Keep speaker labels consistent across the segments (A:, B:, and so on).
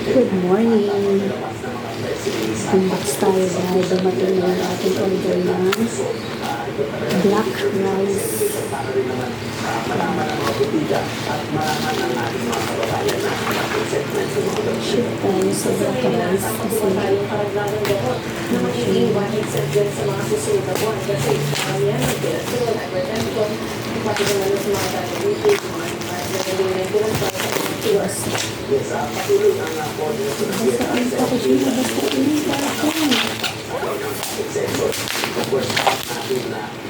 A: Good morning. Unbox tayo dahil dumating na yung ating order ng black rice. Ship tayo sa black rice kasi yes. Saan pa ko siya basta ini para ko.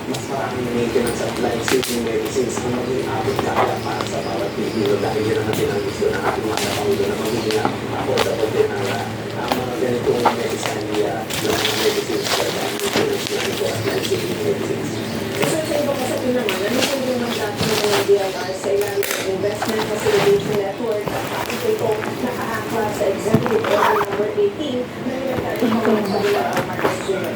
B: Mas maraming maintenance at life-saving medicines ang maging abot kaya para sa bawat Pilipino dahil yun ang natin ang gusto ng ating mga Pangulo na magiging affordable din ang mga ganitong medicine na medicines at maintenance na ito at life-saving medicines.
C: Isa sa iba pa sa naman, ano po yung mga dati ng DLR sa ilalim ng Investment Facilitation Network at ito nakaangkla sa Executive Order number 18 na nilalagay ng mga Marcos Jr.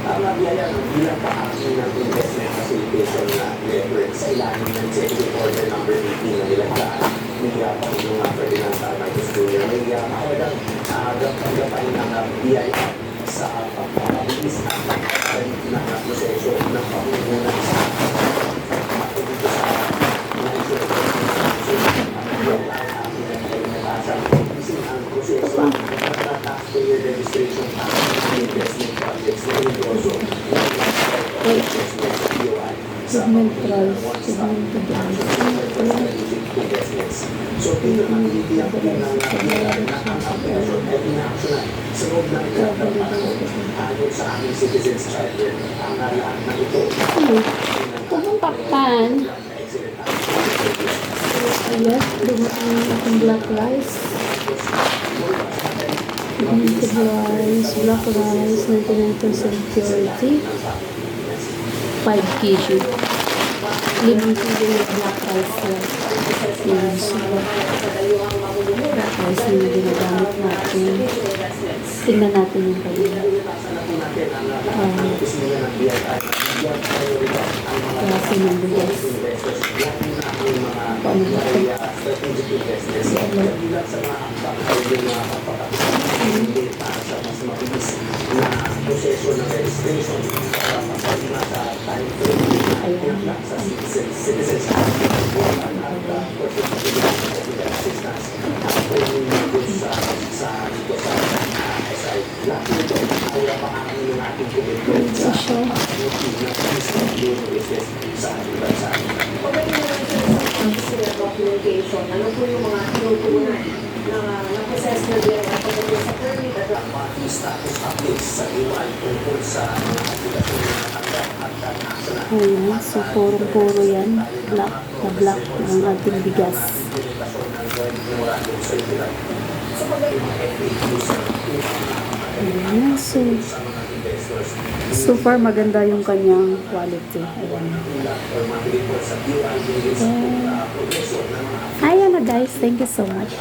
B: Ang biyaya ng bilang paaking ng Investment Facilitation Network sa ilalim ng Executive Order number 18 na nilagdaan ni Pangulong Ferdinand Marcos Jr. May mahalagang gapain ng biyaya sa pagpapabilis ng proseso ng pamumunan sa matulito sa ang proseso ng taxpayer registration tax investment projects na endorso
A: Segment price, segment
B: investments. So, dito ang titiyak din ng ang operation ay inaaksyonan sa loob ng ilang panahon ayon sa aming Citizens Charter ang lahat ng ito.
A: Pumuntakpan. Ayan, dumating ang ating black rice. Limited rice, black rice, 99% purity. 5 kg. 5 kg yung black rice lang. Yan, so, black rice na ginagamit natin. Tingnan natin yung kanina. Klase ng bigas. Paano ba ito?
B: Sa mas mabilis na proseso ng registration para masalina sa time frame na sa citizens assistance at training sa SI. Lahat nito ay napakangin ng ating commitment sa business sa ating bansa.
C: Pagdating naman sa documentation, ano po yung mga tinutunan na na-process na din at pagdating sa permit at
B: Status updates sa iwan tungkol sa mga aplikasyon na natanggap at naksyonan.
A: Ayan, so puro yan. Black na black ng ating bigas. Ayan, so far maganda yung kanyang quality. Ayan. Ayan na guys, thank you so much.